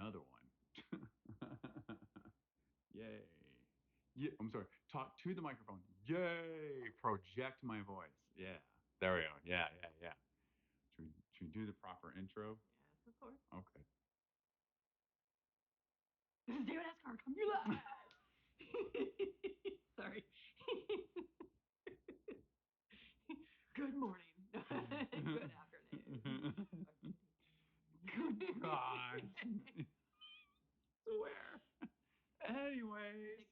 another one. Yay. Yeah, I'm sorry. Talk to the microphone. Yay. Project my voice. Yeah. There we go. Yeah, yeah, yeah. Should we do the proper intro? Yes, of course. Okay. This is David Escar coming you live. Sorry. Good morning. Good afternoon. Good God. Swear. Anyways.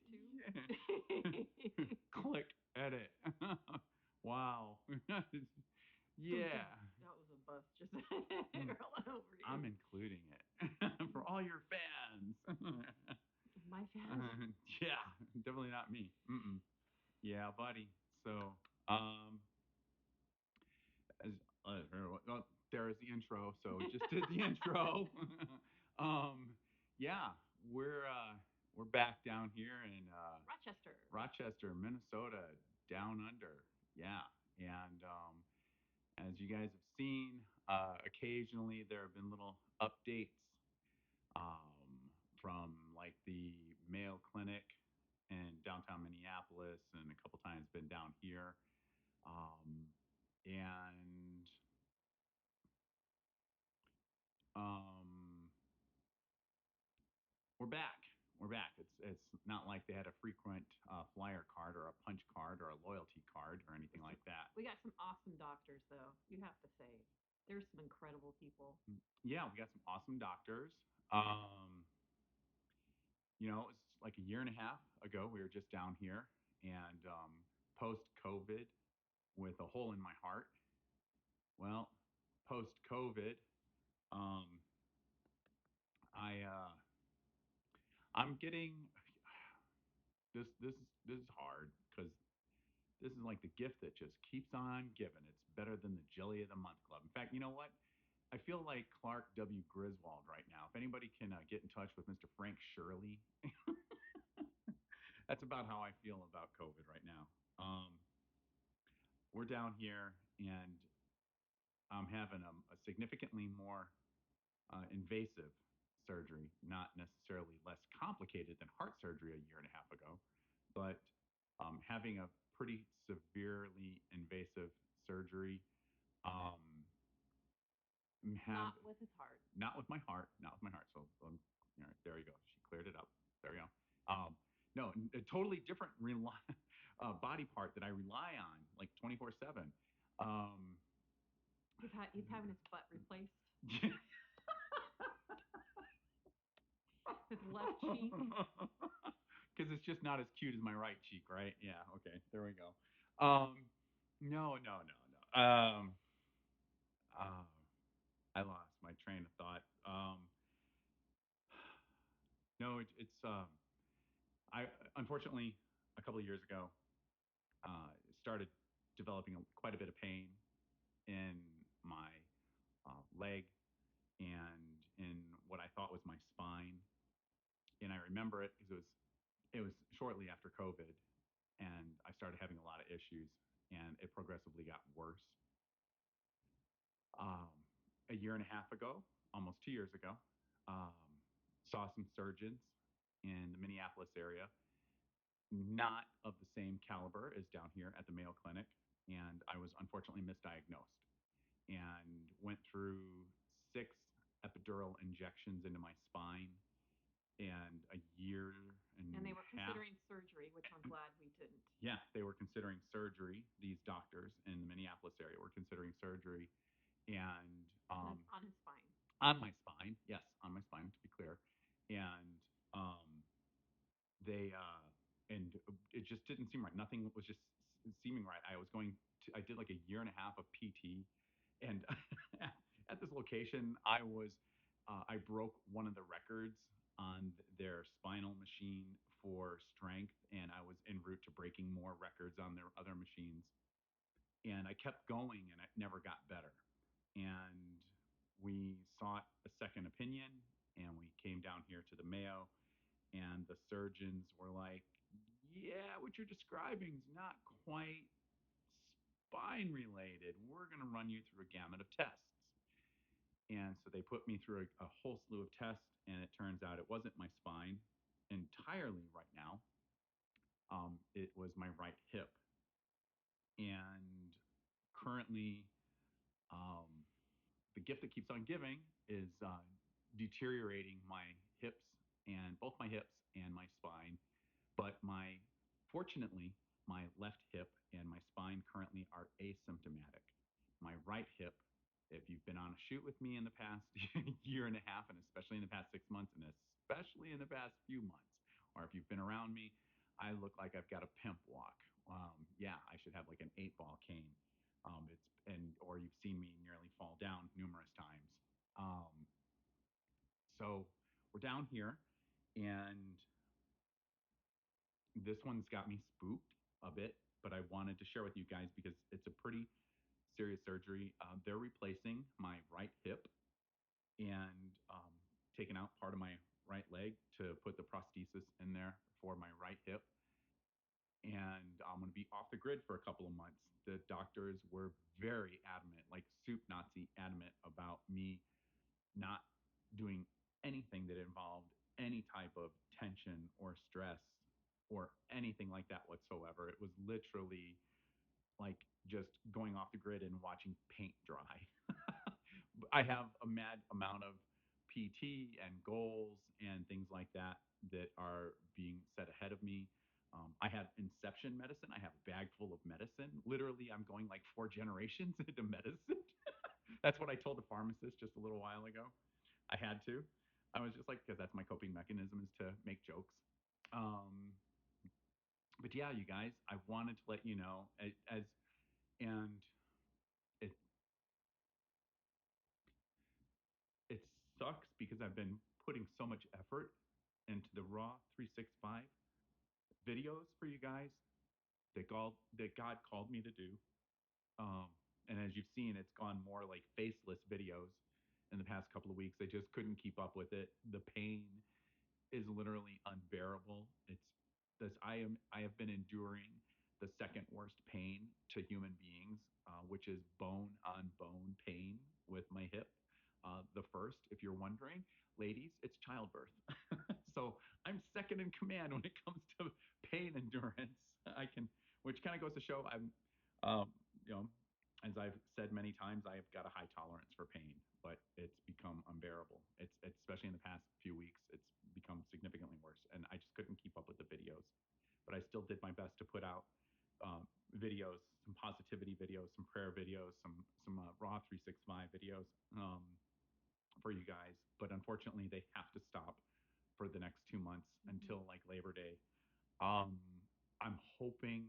Take two. Click edit. Wow. Yeah. That was a bust just rolling over you. I'm including it for all your fans. My fans. Yeah, definitely not me. Mm-mm. Yeah, buddy. So, um, as well, there is the intro. So just did the intro. um, yeah, we're back down here in Rochester. Rochester, Minnesota, down under. Yeah, and as you guys have seen, occasionally there have been little updates from like the Mayo Clinic in downtown Minneapolis, and a couple times been down here. Um, and um, we're back. We're back. It's not like they had a frequent flyer card or a punch card or a loyalty card or anything like that. We got some awesome doctors, though. You have to say, there's some incredible people. Yeah, we got some awesome doctors. Um, it was like a year and a half ago. We were just down here, and post COVID, with a hole in my heart. Well, post COVID, um, I'm getting this is hard because this is like the gift that just keeps on giving. It's better than the Jelly of the Month Club. In fact, you know what? I feel like Clark W. Griswold right now. If anybody can get in touch with Mr. Frank Shirley, that's about how I feel about COVID right now. We're down here, and I'm having a significantly more invasive surgery, not necessarily less complicated than heart surgery a year and a half ago, but having a pretty severely invasive surgery. Um, Not with his heart. Not with my heart, not with my heart. So all right, there you go. She cleared it up. There you go. No, a totally different body part that I rely on like 24/7. Um, He's having his butt replaced. His left cheek. Because it's just not as cute as my right cheek, right? Yeah. Okay. There we go. No, no, no, no. Uh, I lost my train of thought. No, it's I unfortunately a couple of years ago started developing quite a bit of pain in my leg and in what I thought was my spine, and I remember it because it was shortly after COVID, and I started having a lot of issues, and it progressively got worse. Um, a year and a half ago, almost 2 years ago, um, saw some surgeons in the Minneapolis area, not of the same caliber as down here at the Mayo Clinic, and I was unfortunately misdiagnosed and went through 6 epidural injections into my spine and a year And they were half. considering surgery, which I'm glad we didn't. Yeah, they were considering surgery. These doctors in the Minneapolis area were considering surgery, and On his spine. on my spine. Yes, on my spine to be clear, and they and it just didn't seem right. Nothing was just seeming right. I did like a year and a half of PT, and at this location, I broke one of the records on their spinal machine for strength, and I was en route to breaking more records on their other machines. And I kept going, and it never got better. And we sought a second opinion, and we came down here to the Mayo, and the surgeons were like, "Yeah, what you're describing is not quite spine related. We're going to run you through a gamut of tests." And so they put me through a whole slew of tests, and it turns out it wasn't my spine entirely right now. It was my right hip. And currently, um, the gift that keeps on giving is deteriorating my hips and both my hips and my spine. But fortunately, my left hip and my spine currently are asymptomatic. My right hip, if you've been on a shoot with me in the past year and a half, and especially in the past 6 months, and especially in the past few months, or if you've been around me, I look like I've got a pimp walk. Yeah, I should have like an 8 ball cane. Or you've seen me nearly fall down numerous times. Um, so we're down here, and this one's got me spooked a bit, but I wanted to share with you guys because it's a pretty serious surgery. They're replacing my right hip and taking out part of my right leg to put the prosthesis in there for my right hip. And I'm going to be off the grid for a couple of months. The doctors were very adamant, like soup Nazi adamant, about me not doing anything that involved any type of tension or stress or anything like that whatsoever. It was literally like just going off the grid and watching paint dry. I have a mad amount of PT and goals and things like that that are being set ahead of me. I have inception medicine. I have a bag full of medicine. Literally, I'm going like 4 generations into medicine. That's what I told the pharmacist just a little while ago. I had to. I was just like, because that's my coping mechanism is to make jokes. Um, but yeah, you guys, I wanted to let you know and it it sucks because I've been putting so much effort into the Raw 365 videos for you guys that God called me to do. Um, and as you've seen, it's gone more like faceless videos in the past couple of weeks. I just couldn't keep up with it. The pain is literally unbearable. It's this I have been enduring the second worst pain to human beings, which is bone on bone pain with my hip. The first, if you're wondering, ladies, it's childbirth. So I'm second in command when it comes to pain endurance. I can, which kind of goes to show um, you know, as I've said many times, I've got a high tolerance for pain, but it's become unbearable. It's especially in the past few weeks, it's become significantly worse, and I just couldn't keep up with the videos. But I still did my best to put out videos, some positivity videos, some prayer videos, some Raw 365 videos for you guys. But unfortunately, they have to stop for the next 2 months until like Labor Day. Um, I'm hoping,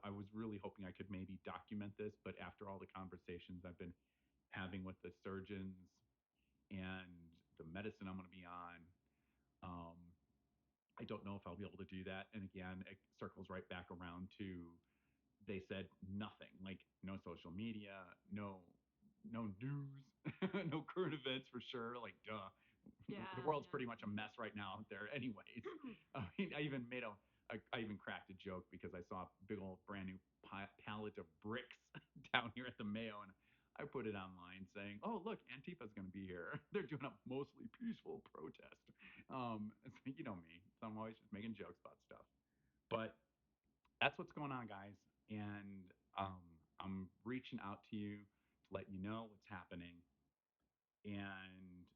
I was really hoping I could maybe document this, but after all the conversations I've been having with the surgeons and the medicine I'm going to be on, um, I don't know if I'll be able to do that. And again, it circles right back around to they said nothing, like no social media, no news, no current events for sure. Like, duh, the Yeah, world's yeah. pretty much a mess right now out there, anyways. I mean, I even cracked a joke because I saw a big old brand new pallet of bricks down here at the Mayo, and I put it online saying, "Oh, look, Antifa's going to be here. They're doing a mostly peaceful protest." You know me, so I'm always just making jokes about stuff. But that's what's going on, guys. And I'm reaching out to you to let you know what's happening and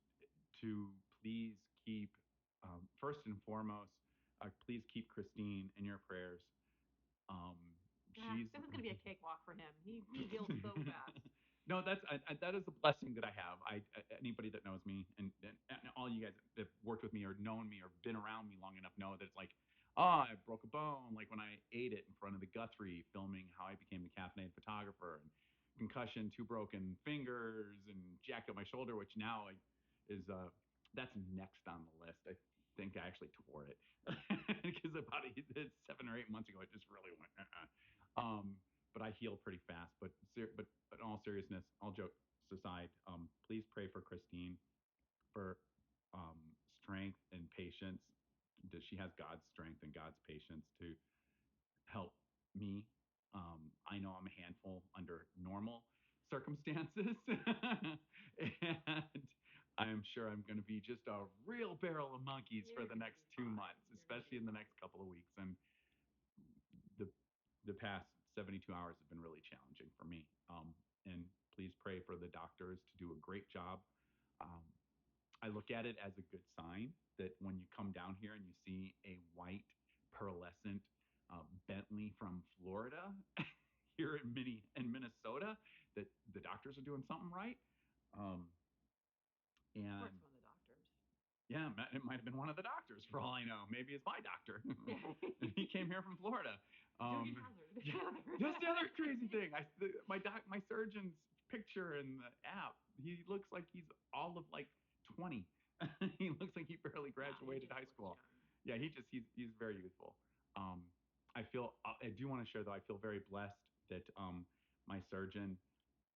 to please keep, first and foremost, please keep Kristine in your prayers. Um, Ah, she's this is gonna be a cakewalk for him. He heals so fast. no, that is a blessing that I have. Anybody that knows me and all you guys that have worked with me or known me or been around me long enough know that it's like, oh, I broke a bone. Like when I ate it in front of the Guthrie, filming how I became the caffeinated photographer, and concussion, 2 broken fingers, and jacked up my shoulder, which now is that's next on the list. I think I actually tore it because about 7 or 8 months ago, it just really went. But I heal pretty fast. But in all seriousness, all jokes aside, please pray for Kristine for um, strength and patience. That she has God's strength and God's patience to help me. I know I'm a handful under normal circumstances. And I am sure I'm going to be just a real barrel of monkeys for You're the gonna next be 2 months, fine. You're gonna be especially in the fine. next couple of weeks. And the the past 72 hours have been really challenging for me. And please pray for the doctors to do a great job. Um, I look at it as a good sign that when you come down here and you see a white pearlescent Bentley from Florida here in Minnesota, that the doctors are doing something right. Um, Or it's and one of the doctors. yeah, it might have been one of the doctors for all I know. Maybe it's my doctor. Yeah. He came here from Florida. Duty Um, hazard. yeah, that's the other crazy thing. My surgeon's picture in the app. He looks like he's all of like 20. He looks like he barely Yeah, he graduated just high looks school. young. Yeah, he's very youthful. Um, I do want to share though. I feel very blessed that my surgeon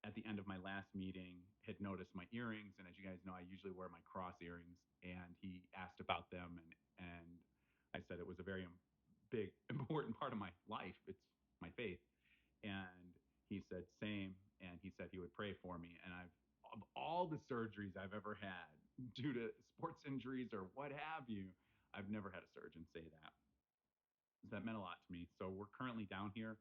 at the end of my last meeting had noticed my earrings, and as you guys know, I usually wear my cross earrings, and he asked about them, and I said it was a very big important part of my life. It's my faith. And he said same, and he said he would pray for me. And I've of all the surgeries I've ever had due to sports injuries or what have you, I've never had a surgeon say that. So that meant a lot to me. So we're currently down here.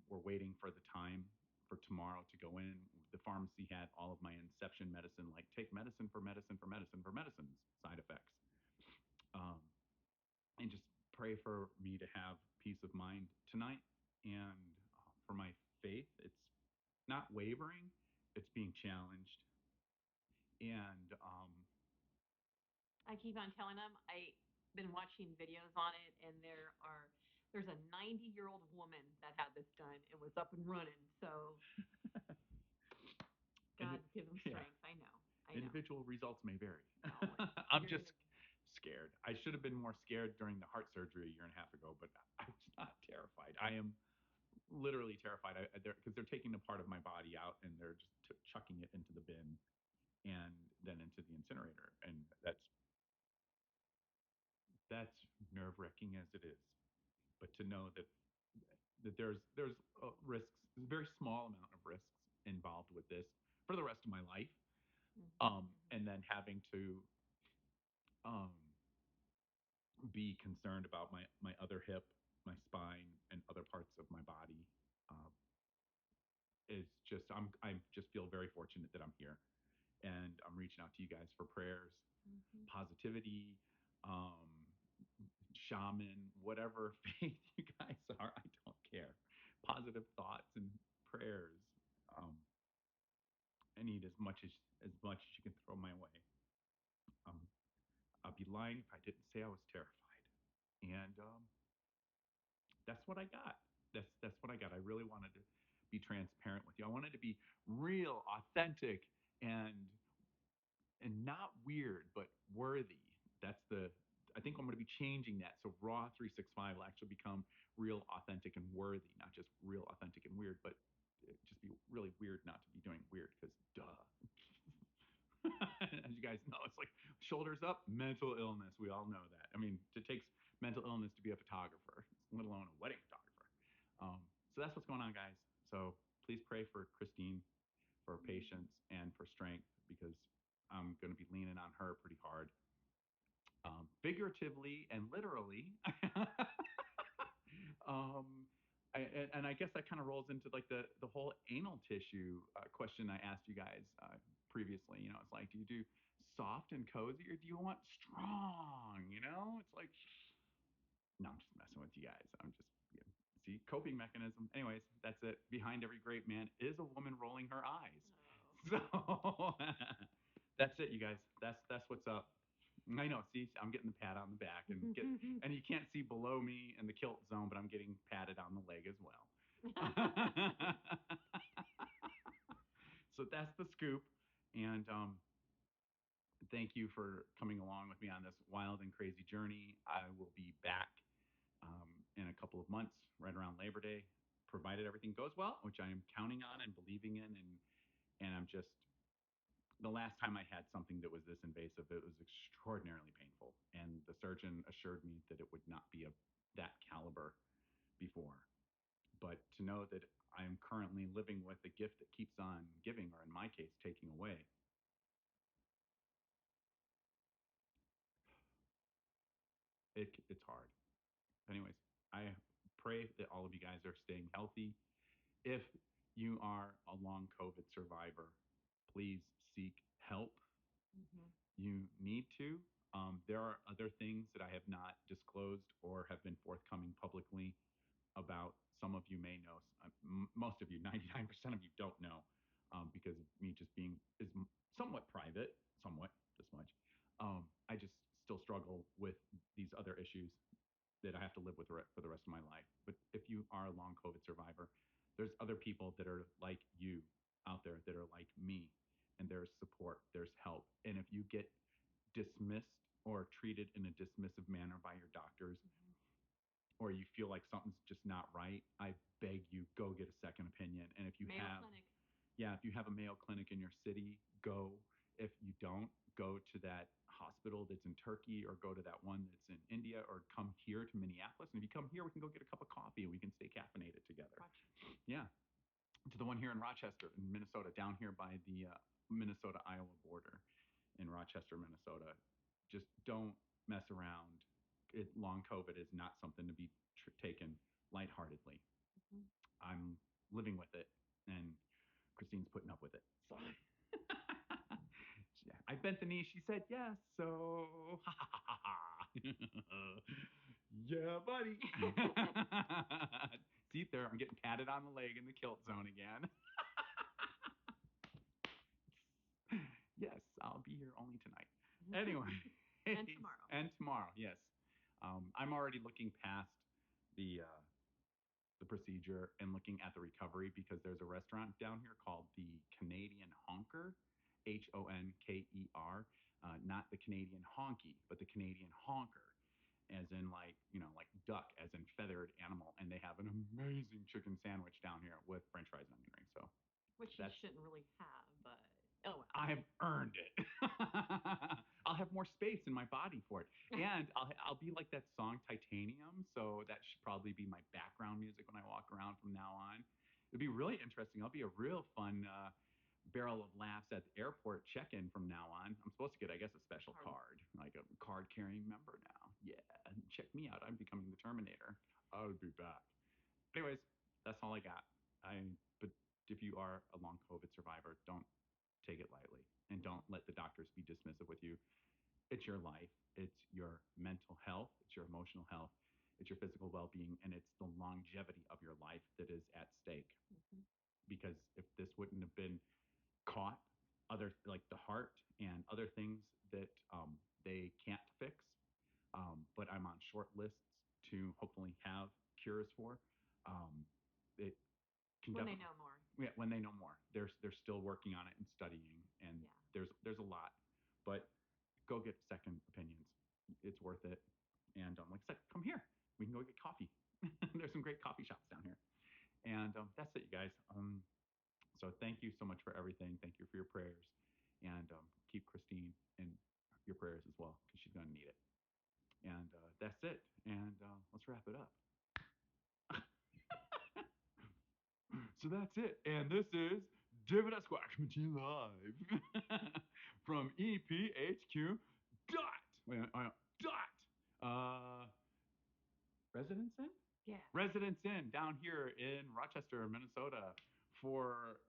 We're waiting for the time for tomorrow to go in. The pharmacy had all of my inception medicine, like take medicine for medicine for medicine for medicine's side effects. Um, and just pray for me to have peace of mind tonight. And for my faith, it's not wavering, it's being challenged. And I keep on telling them I been watching videos on it, and there's a 90-year-old woman that had this done and was up and running. So and God give them yeah, strength. I know. I know. individual results may vary. No, I'm you're just gonna. scared. I should have been more scared during the heart surgery a year and a half ago, but I was not terrified. I am literally terrified because they're taking a part of my body out and they're just chucking it into the bin and then into the incinerator, and that's nerve wracking as it is. But to know that there's risks, there's a very small amount of risks involved with this for the rest of my life, Mm-hmm, mm-hmm. and then having to um, be concerned about my other hip, my spine, and other parts of my body. Uh, is just I just feel very fortunate that I'm here, and I'm reaching out to you guys for prayers, Mm-hmm. positivity, um, shaman, whatever faith you guys are. I don't care. Positive thoughts and prayers. Um, I need as much as you can throw my way. Um, I'd be lying if I didn't say I was terrified. And that's what I got. That's what I got. I really wanted to be transparent with you. I wanted to be real, authentic, and not weird, but worthy. That's the I think I'm going to be changing that. So Raw 365 will actually become real, authentic, and worthy, not just real, authentic, and weird, but just be really weird not to be doing weird because duh. As you guys know, it's like shoulders up, mental illness. We all know that. I mean, it takes mental illness to be a photographer, let alone a wedding photographer. So that's what's going on, guys. So please pray for Kristine, for patience, and for strength, because I'm going to be leaning on her pretty hard, figuratively and literally. um, and I guess that kind of rolls into like the whole anal tissue question I asked you guys previously. It's like, do you do soft and cozy, or do you want strong? It's like, no, I'm just messing with you guys. I'm just, see, coping mechanism. Anyways, that's it. Behind every great man is a woman rolling her eyes. Oh. So that's it, you guys. That's what's up. I know. See, I'm getting the pat on the back, and you can't see below me in the kilt zone, but I'm getting patted on the leg as well. So that's the scoop, and thank you for coming along with me on this wild and crazy journey. I will be back in a couple of months, right around Labor Day, provided everything goes well, which I am counting on and believing in, and I'm just the last time I had something that was this invasive, it was extraordinarily painful. And the surgeon assured me that it would not be of that caliber before. But to know that I'm currently living with a gift that keeps on giving, or in my case, taking away, it's hard. Anyways, I pray that all of you guys are staying healthy. If you are a long COVID survivor, please seek help. Mm-hmm. You need to. There are other things that I have not disclosed or have been forthcoming publicly about. Some of you may know, most of you, 99% of you don't know, because of me just being is somewhat private, somewhat, this much. I just still struggle with these other issues that I have to live with for the rest of my life. But if you are a long COVID survivor, there's other people that are like you out there that are like me, and there's support, there's help. And if you get dismissed or treated in a dismissive manner by your doctors, Mm-hmm. or you feel like something's just not right, I beg you, go get a second opinion. And if you Mayo have, Clinic. yeah, if you have a Mayo Clinic in your city, go. If you don't, go to that hospital that's in Turkey, or go to that one that's in India, or come here to Minneapolis. And if you come here, we can go get a cup of coffee and we can stay caffeinated together. Rochester. Yeah. To the one here in Rochester, in Minnesota, down here by the Minnesota-Iowa border in Rochester, Minnesota. Just don't mess around. Long COVID is not something to be taken lightheartedly. Mm-hmm. I'm living with it, and Kristine's putting up with it. So yeah, I bent the knee. She said yes. So yeah, buddy. See, there, I'm getting patted on the leg in the kilt zone again. Yes, I'll be here only tonight. Anyway, And tomorrow. And tomorrow, yes. I'm already looking past the procedure and looking at the recovery, because there's a restaurant down here called the Canadian Honker, Honker, not the Canadian Honky, but the Canadian Honker, as in like, like duck, as in feathered animal. And they have an amazing chicken sandwich down here with French fries and onion rings. So which you shouldn't really have, but oh well. I have earned it. I'll have more space in my body for it, and I'll be like that song Titanium. So that should probably be my background music when I walk around from now on. It'd be really interesting. I'll be a real fun barrel of laughs at the airport check-in from now on. I'm supposed to get, I guess, a special card, like a card-carrying member now. Yeah, check me out. I'm becoming the Terminator. I'll be back. Anyways, that's all I got. But if you are a long COVID survivor, don't take it lightly, and don't let the doctors be dismissive with you. It's your life, it's your mental health, it's your emotional health, it's your physical well-being, and it's the longevity of your life that is at stake. Mm-hmm. Because if this wouldn't have been caught, other like the heart and other things that they can't fix, but I'm on short lists to hopefully have cures for. It can when they know more. Yeah, when they know more. They're still working on it and studying, and yeah. there's a lot. But go get second opinions. It's worth it. And like I said, come here. We can go get coffee. There's some great coffee shops down here. And that's it, you guys. So thank you so much for everything. Thank you for your prayers. And keep Kristine in your prayers as well, because she's going to need it. And that's it. And let's wrap it up. So that's it. And this is David Esquire coming to you live from EPHQ dot Residence Inn? Yeah. Residence Inn down here in Rochester, Minnesota, for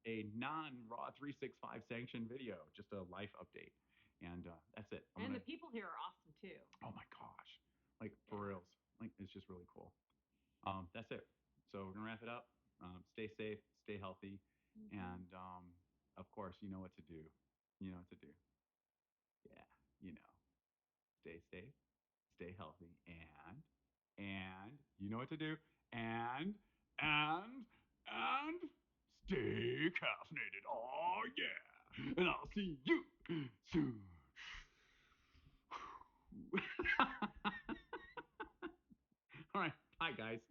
a non-Raw 365 sanctioned video, just a life update. And that's it. The people here are awesome too. Oh my gosh. Like for reals. Like it's just really cool. That's it. So we're gonna wrap it up. Stay safe, stay healthy, and of course, you know what to do. You know what to do. Yeah, you know. Stay safe, stay healthy, and you know what to do. And stay caffeinated. Oh yeah. And I'll see you soon. All right. Bye, guys.